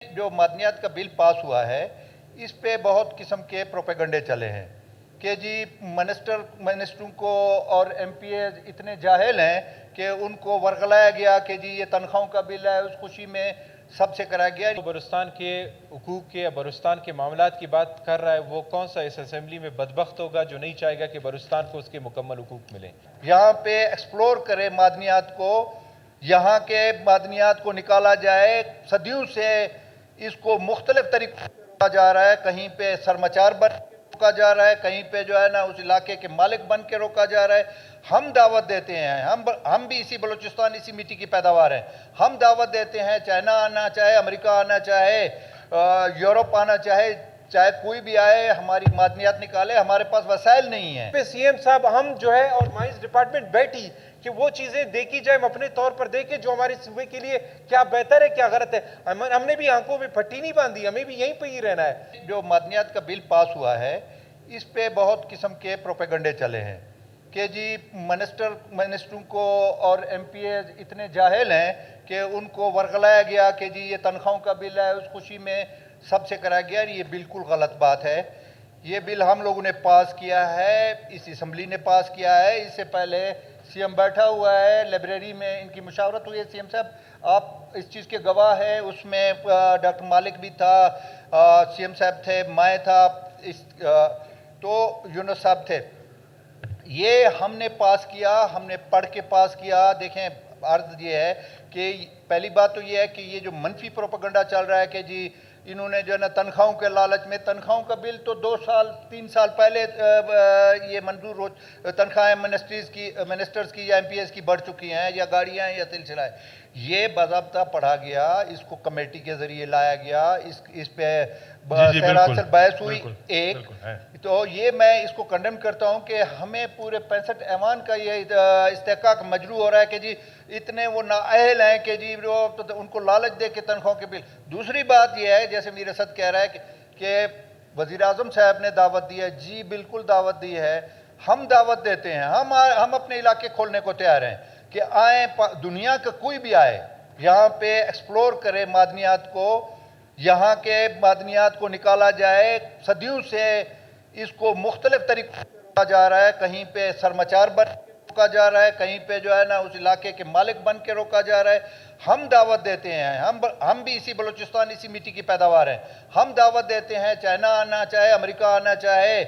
جو معدنیات کا بل پاس ہوا ہے اس پہ بہت قسم کے پروپیگنڈے چلے ہیں کہ جی منسٹروں کو اور ایم پی اے اتنے جاہل ہیں کہ ان کو ورغلایا گیا کہ جی یہ تنخواہوں کا بل ہے، اس خوشی میں سب سے کرایا گیا۔ بلوچستان کے حقوق کے یا بلوچستان کے معاملات کی بات کر رہا ہے، وہ کون سا اس اسمبلی میں بدبخت ہوگا جو نہیں چاہے گا کہ بلوچستان کو اس کے مکمل حقوق ملیں؟ یہاں پہ ایکسپلور کرے معدنیات کو، یہاں کے معدنیات کو نکالا جائے۔ صدیوں سے اس کو مختلف طریقوں سے روکا جا رہا ہے، کہیں پہ سرمچار بن کے روکا جا رہا ہے، کہیں پہ جو ہے نا اس علاقے کے مالک بن کے روکا جا رہا ہے۔ ہم دعوت دیتے ہیں، ہم بھی اسی بلوچستان، اسی مٹی کی پیداوار ہیں، ہم دعوت دیتے ہیں، چائنا آنا چاہے، امریکہ آنا چاہے، یورپ آنا چاہے کوئی بھی آئے، ہماری معدنیات نکالے، ہمارے پاس وسائل نہیں ہیں۔ سی ایم صاحب ہم جو ہے اور مائنس ڈپارٹمنٹ بیٹھی کہ وہ چیزیں دیکھی جائے، ہم اپنے طور پر دیکھیں جو ہمارے صوبے کے لیے کیا بہتر ہے کیا غلط ہے۔ ہم نے بھی آنکھوں میں پھٹی نہیں باندھی، ہمیں بھی یہیں پہ ہی رہنا ہے۔ جو معدنیات کا بل پاس ہوا ہے اس پہ بہت قسم کے پروپیگنڈے چلے ہیں کہ جی منسٹروں کو اور ایم پی اے اتنے جاہل ہیں کہ ان کو ورغلایا گیا کہ جی یہ تنخواہوں کا بل ہے، اس خوشی میں سب سے کرایا گیا۔ یہ بالکل غلط بات ہے۔ یہ بل ہم لوگوں نے پاس کیا ہے، اس اسمبلی نے پاس کیا ہے۔ اس سے پہلے سی ایم بیٹھا ہوا ہے، لائبریری میں ان کی مشاورت ہوئی ہے۔ سی ایم صاحب آپ اس چیز کے گواہ ہیں، اس میں ڈاکٹر مالک بھی تھا، سی ایم صاحب تھے، میں تھا، تو یونس صاحب تھے۔ یہ ہم نے پاس کیا، ہم نے پڑھ کے پاس کیا۔ دیکھیں عرض یہ ہے کہ پہلی بات تو یہ ہے کہ یہ جو منفی پروپیگنڈا چل رہا ہے کہ جی انہوں نے جو ہے نا تنخواہوں کے لالچ میں، تنخواہوں کا بل تو 2 3 سال پہلے یہ منظور ہو، تنخواہیں منسٹرز کی یا ایم پی ایس کی بڑھ چکی ہیں، یا گاڑیاں ہیں یا سلسلہ ہے۔ یہ باضابطہ پڑھا گیا، اس کو کمیٹی کے ذریعے لایا گیا، اس پہ سراسر بحث ہوئی ایک تو یہ میں اس کو کنڈم کرتا ہوں کہ ہمیں پورے 65 ایوان کا یہ استحقاق مجروح ہو رہا ہے کہ جی اتنے وہ نااہل ہیں کہ جی ان کو لالچ دے کے تنخواہوں کے بل۔ دوسری بات یہ ہے جیسے میر اسد کہہ رہا ہے کہ وزیر اعظم صاحب نے دعوت دی ہے، جی بالکل دعوت دی ہے، ہم دعوت دیتے ہیں، ہم اپنے علاقے کھولنے کو تیار ہیں کہ آئیں، دنیا کا کوئی بھی آئے یہاں پہ ایکسپلور کرے معدنیات کو، یہاں کے معدنیات کو نکالا جائے۔ صدیوں سے اس کو مختلف طریقوں سے روکا جا رہا ہے، کہیں پہ سرمچار بن کے روکا جا رہا ہے، کہیں پہ جو ہے نا اس علاقے کے مالک بن کے روکا جا رہا ہے۔ ہم دعوت دیتے ہیں، ہم بھی اسی بلوچستان، اسی مٹی کی پیداوار ہیں، ہم دعوت دیتے ہیں، چائنا آنا چاہے، امریکہ آنا چاہے،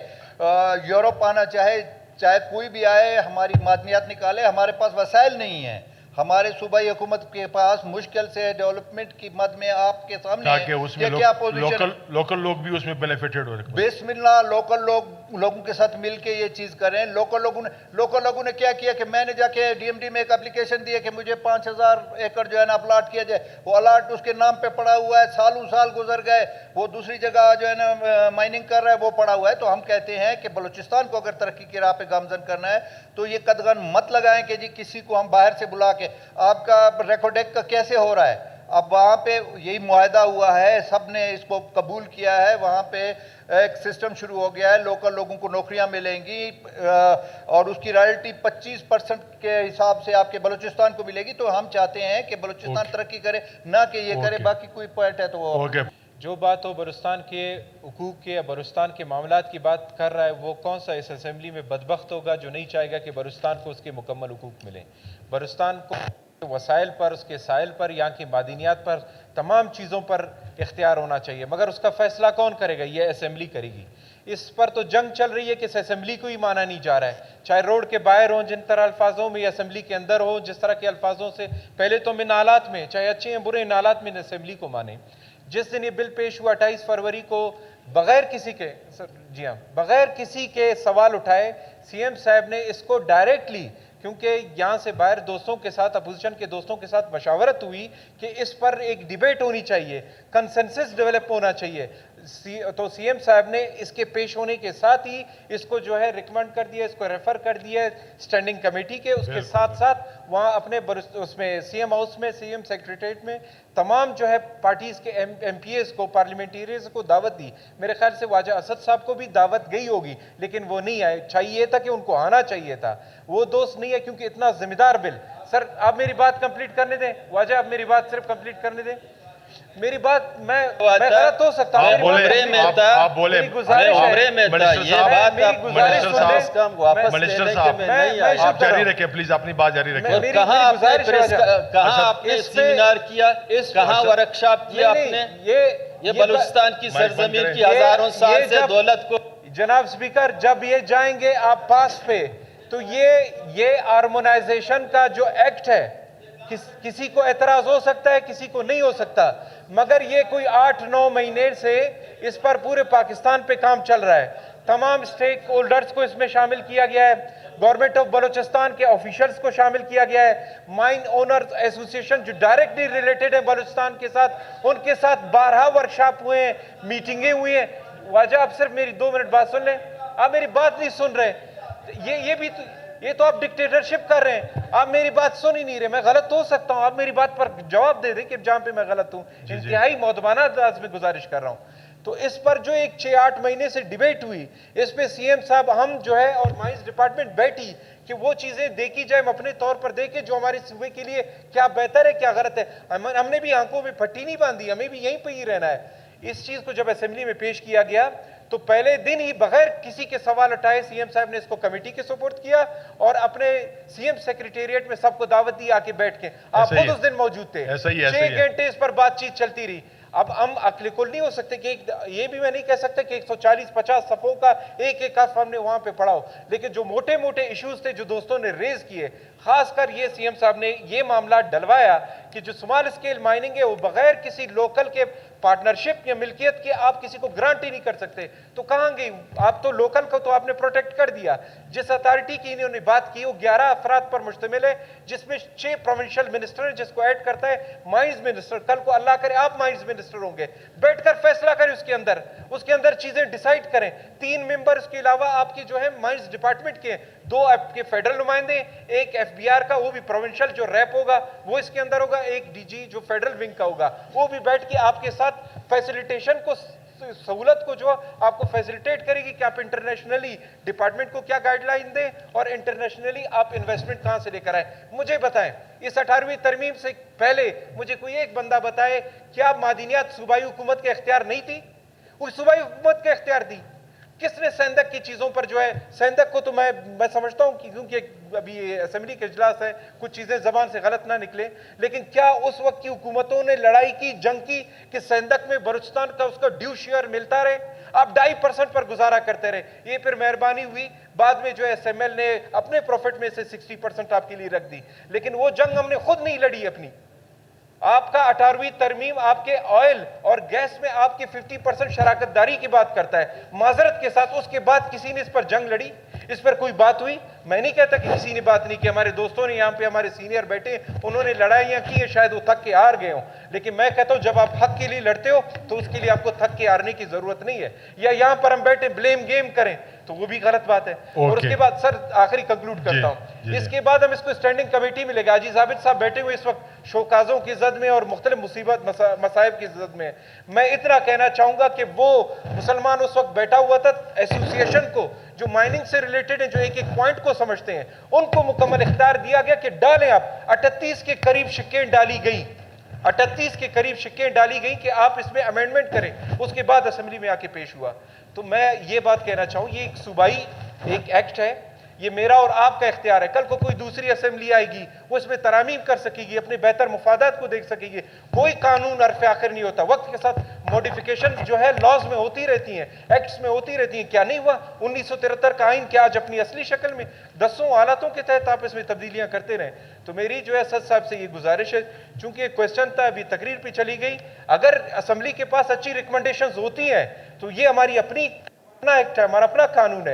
یورپ آنا چاہے کوئی بھی آئے، ہماری معدنیات نکالے، ہمارے پاس وسائل نہیں ہیں۔ ہمارے صوبائی حکومت کے پاس مشکل سے ڈیولپمنٹ کی مد میں آپ کے سامنے تاکہ اس میں لوکل لوگ بھی اس میں بینیفیٹڈ ہو رہے۔ بسم اللہ، لوکل لوگوں کے ساتھ مل کے یہ چیز کریں۔ لوکل لوگوں نے کیا کیا کہ میں نے جا کے ڈی ایم ڈی میں ایک اپلیکیشن دی ہے کہ مجھے 5000 ایکڑ جو ہے نا اپلاٹ کیا جائے، وہ الاٹ اس کے نام پہ پڑا ہوا ہے، سالوں سال گزر گئے، وہ دوسری جگہ جو ہے نا مائننگ کر رہا ہے، وہ پڑا ہوا ہے۔ تو ہم کہتے ہیں کہ بلوچستان کو اگر ترقی کی راہ پہ گامزن کرنا ہے تو یہ قدغن مت لگائیں کہ جی کسی کو ہم باہر سے بلا کے آپ کا ریکارڈیک کا کیسے ہو رہا ہے۔ اب وہاں پہ یہی معاہدہ ہوا ہے، سب نے اس کو قبول کیا ہے، وہاں پہ ایک سسٹم شروع ہو گیا ہے، لوکل لوگوں کو نوکریاں ملیں گی اور اس کی رائلٹی 25% کے حساب سے آپ کے بلوچستان کو ملے گی۔ تو ہم چاہتے ہیں کہ بلوچستان ترقی کرے، نہ کہ یہ کرے۔ باقی کوئی پوائنٹ ہے تو وہ جو بات ہو بلوچستان کے حقوق کے یا بلوچستان کے معاملات کی بات کر رہا ہے، وہ کون سا اس اسمبلی میں بدبخت ہوگا جو نہیں چاہے گا کہ بلوچستان کو اس کے مکمل حقوق ملیں؟ بلوچستان کو وسائل پر، اس کے ساحل پر، یہاں کی معدنیات پر، تمام چیزوں پر اختیار ہونا چاہیے، مگر اس کا فیصلہ کون کرے گا؟ یہ اسمبلی کرے گی۔ اس پر تو جنگ چل رہی ہے کہ اس اسمبلی کو ہی مانا نہیں جا رہا ہے، چاہے روڈ کے باہر ہوں جن طرح الفاظوں میں، یا اسمبلی کے اندر ہو جس طرح کے الفاظوں سے۔ پہلے تو ان حالات میں، چاہے اچھے ہیں برے، ان حالات میں اسمبلی کو مانے۔ جس دن یہ بل پیش ہوا 28 فروری کو، بغیر کسی کے سوال اٹھائے، سی ایم صاحب نے اس کو ڈائریکٹلی، کیونکہ یہاں سے باہر دوستوں کے ساتھ، اپوزیشن کے دوستوں کے ساتھ مشاورت ہوئی کہ اس پر ایک ڈیبیٹ ہونی چاہیے، کنسنسس ڈیولپ ہونا چاہیے، تو سی ایم صاحب نے اس کے پیش ہونے کے ساتھ ہی اس کو جو ہے ریکمنڈ کر دیا، اس کو ریفر کر دیا اسٹینڈنگ کمیٹی کے۔ اس کے ساتھ ساتھ وہاں اپنے اس میں سی ایم ہاؤس میں، سی ایم سیکریٹریٹ میں تمام جو ہے پارٹیز کے ایم پی ایز کو، پارلیمنٹیریز کو دعوت دی۔ میرے خیال سے واجہ اسد صاحب کو بھی دعوت گئی ہوگی لیکن وہ نہیں آئے، چاہیے تھا کہ ان کو آنا چاہیے تھا، وہ دوست نہیں ہے کیونکہ اتنا ذمہ دار بل۔ سر آپ میری بات کمپلیٹ کرنے دیں، واجہ آپ میری بات صرف کمپلیٹ کرنے دیں۔ میری بات میں غلط ہو سکتا ہوں. آپ میری بولے بات- عمرے میں تھا. آپ بولے میری گزارش ہے. عمرے میں تھا. منسٹر یہ صاحب، بات میری آپ گزارش منسٹر سن لیں. صاحب، کا واپس منسٹر لینے کے صاحب، میں میں- نہیں میں آیا. شکر آپ جاری ہوں. رکھیں پلیز، اپنی بات جاری رکھیں. اور میری کہاں آپ نے گزارش ہے پریس آجا. کہاں آپ نے اس پہ- سیمینار کیا, کہاں ورکشاپ کیا نہیں، آپ نے؟ نہیں، یہ بلوچستان کی مائک بند سرزمین کریں. کی ہزاروں سال یہ سے جب- دولت کو جناب سپیکر جب یہ جائیں گے آپ پاس پہ تو یہ ہارمونائزیشن کا جو ایکٹ ہے کسی کو اعتراض ہو سکتا ہے, کسی کو نہیں ہو سکتا, مگر یہ کوئی 8-9 مہینے سے اس پر پورے پاکستان پہ کام چل رہا ہے. تمام سٹیک ہولڈرز کو اس میں شامل کیا گیا ہے, گورنمنٹ آف بلوچستان کے آفیشلز کو شامل کیا گیا ہے, مائن اونرز ایسوسیشن جو ڈائریکٹلی ریلیٹڈ ہے بلوچستان کے ساتھ, ان کے ساتھ 12 ورکشاپ ہوئے ہیں, میٹنگیں ہوئی ہیں. واجہ آپ صرف میری 2 منٹ بات سن لیں, آپ میری بات نہیں سن رہے. یہ تو آپ ڈکٹیٹرشپ کر رہے ہیں, آپ میری بات سن ہی نہیں رہے. میں غلط ہو سکتا ہوں, آپ میری بات پر جواب دے دیں کہ جہاں پہ میں غلط ہوں. انتہائی مؤدبانہ انداز میں گزارش کر رہا ہوں. تو اس پر جو ایک 6-8 مہینے سے ڈیبیٹ ہوئی, اس پہ سی ایم صاحب ہم جو ہے اور مائنز ڈپارٹمنٹ بیٹھی کہ وہ چیزیں دیکھی جائیں, اپنے طور پر دیکھیں جو ہمارے صوبے کے لیے کیا بہتر ہے کیا غلط ہے. ہم نے بھی آنکھوں میں پھٹی نہیں باندھی, ہمیں بھی یہیں پہ ہی رہنا ہے. اس چیز کو جب اسمبلی میں پیش کیا گیا تو پہلے دن ہی بغیر کسی کے سوال اٹھائے سی ایم صاحب نے اس کو کمیٹی کے سپورٹ کیا اور اپنے سی ایم سیکریٹریٹ میں سب کو دعوت دی آ کے بیٹھ کے. آپ خود اس دن موجود تھے. 6 گھنٹے اس پر بات چیت چلتی رہی. اب ہم عقل کل نہیں ہو سکتے کہ یہ بھی میں نہیں کہہ سکتا کہ 140-50 صفوں کا ایک حرف ہم نے وہاں پہ پڑھا ہو, لیکن جو موٹے موٹے ایشوز تھے جو دوستوں نے ریز کیے, خاص کر یہ سی ایم صاحب نے یہ معاملات ڈلوایا کہ جو سمال اسکیل مائننگ ہے وہ بغیر کسی لوکل کے پارٹنرشپ یا ملکیت کے آپ کسی کو گرانٹ ہی نہیں کر سکتے. تو کہاں گئی آپ؟ تو لوکل کو تو آپ نے پروٹیکٹ کر دیا. جس اتھارٹی کی انہوں نے بات کی وہ 11 افراد پر مشتمل ہے, جس میں 6 پروونشل منسٹر ہیں, جس کو ایڈ کرتا ہے مائنز منسٹر. کل کو اللہ کرے آپ مائنز منسٹر ہوں گے, بیٹھ کر فیصلہ کریں اس کے اندر چیزیں ڈیسائیڈ کریں. 3 ممبر اس کے علاوہ آپ کے جو ہے مائنز ڈپارٹمنٹ کے, 2 آپ کے فیڈرل نمائندے, ایک ایف بی آر کا وہ بھی پروونشل جو ریپ ہوگا وہ اس کے اندر ہوگا, ایک ڈی جی جو فیڈرل ونگ کا ہوگا وہ بھی بیٹھ کے آپ کے ساتھ فیسیلیٹیشن کو, سہولت کو جو آپ کو فیسیلیٹیٹ کرے گی کہ آپ انٹرنیشنلی ڈپارٹمنٹ کو کیا گائیڈ لائن دیں اور انٹرنیشنلی آپ انویسٹمنٹ کہاں سے لے کر آئیں. مجھے بتائیں اس 18ویں ترمیم سے پہلے مجھے کوئی ایک بندہ بتائے کیا معدنیات صوبائی حکومت کے اختیار نہیں تھی؟ وہ صوبائی حکومت کے اختیار دی. کس نے سیندک کی چیزوں پر جو ہے, سیندک کو تو میں سمجھتا ہوں کہ کیونکہ ابھی اسمبلی کے اجلاس ہے کچھ چیزیں زبان سے غلط نہ نکلے, لیکن کیا اس وقت کی حکومتوں نے لڑائی کی, جنگ کی کہ سیندک میں بلوچستان کا اس کا ڈیو شیئر ملتا رہے؟ آپ 2.5% پر گزارا کرتے رہے. یہ پھر مہربانی ہوئی بعد میں جو ایس ایم ایل نے اپنے پروفٹ میں سے 60% آپ کے لیے رکھ دی, لیکن وہ جنگ ہم نے خود نہیں لڑی اپنی. آپ کا 18ویں ترمیم آپ کے آئل اور گیس میں آپ کی 50% شراکت داری کی بات کرتا ہے معذرت کے ساتھ. اس کے بعد کسی نے اس پر جنگ لڑی, اس پر کوئی بات ہوئی؟ میں نہیں کہتا کہ کسی نے بات نہیں کی. ہمارے دوستوں نے یہاں پہ, ہمارے سینئر بیٹھے, انہوں نے لڑائیاں کی ہیں, شاید وہ تھک کے ہار گئے ہوں, لیکن میں کہتا ہوں جب آپ حق کے لیے لڑتے ہو تو اس کے لیے آپ کو تھک کے ہارنے کی ضرورت نہیں ہے. یا یہاں پر ہم بیٹھے بلیم گیم کریں تو وہ بھی غلط بات ہے. اور اس کے بعد سر آخری کنکلوڈ کرتا ہوں, اس کے بعد ہم اس کو اسٹینڈنگ کمیٹی میں لے گئے. حاجی ثابت صاحب بیٹھے ہوئے اس وقت شوکازوں کی زد میں اور مختلف مصائب کی زد میں. میں اتنا کہنا چاہوں گا کہ وہ مسلمان اس وقت بیٹھا ہوا تھا, ایسوسیشن کو جو مائننگ سے ریلیٹڈ ہیں, جو ایک پوائنٹ کو سمجھتے ہیں, ان کو مکمل اختیار دیا گیا کہ ڈالیں آپ. 38 کے قریب شکیں ڈالی گئیں, 38 کے قریب شکیں ڈالی گئیں کہ آپ اس میں امینڈمنٹ کریں. اس کے بعد اسمبلی میں آ کے پیش ہوا. تو میں یہ بات کہنا چاہوں, یہ ایک صوبائی ایک ایکٹ ہے, یہ میرا اور آپ کا اختیار ہے. کل کو کوئی دوسری اسمبلی آئے گی وہ اس میں ترامیم کر سکے گی, اپنے بہتر مفادات کو دیکھ سکے گی. کوئی قانون عرف آخر نہیں ہوتا, وقت کے ساتھ موڈیفیکیشن جو ہے لاز میں ہوتی رہتی ہیں, ایکٹس میں ہوتی رہتی ہیں. کیا نہیں ہوا 1973 کا آئین کیا آج اپنی اصلی شکل میں 10 حالاتوں کے تحت آپ اس میں تبدیلیاں کرتے رہیں. تو میری جو ہے اسد صاحب سے یہ گزارش ہے, چونکہ ایک کوسچن تھا ابھی تقریر پہ چلی گئی, اگر اسمبلی کے پاس اچھی ریکمنڈیشنز ہوتی ہیں تو یہ ہماری اپنا ایکٹ ہے, ہمارا اپنا قانون ہے.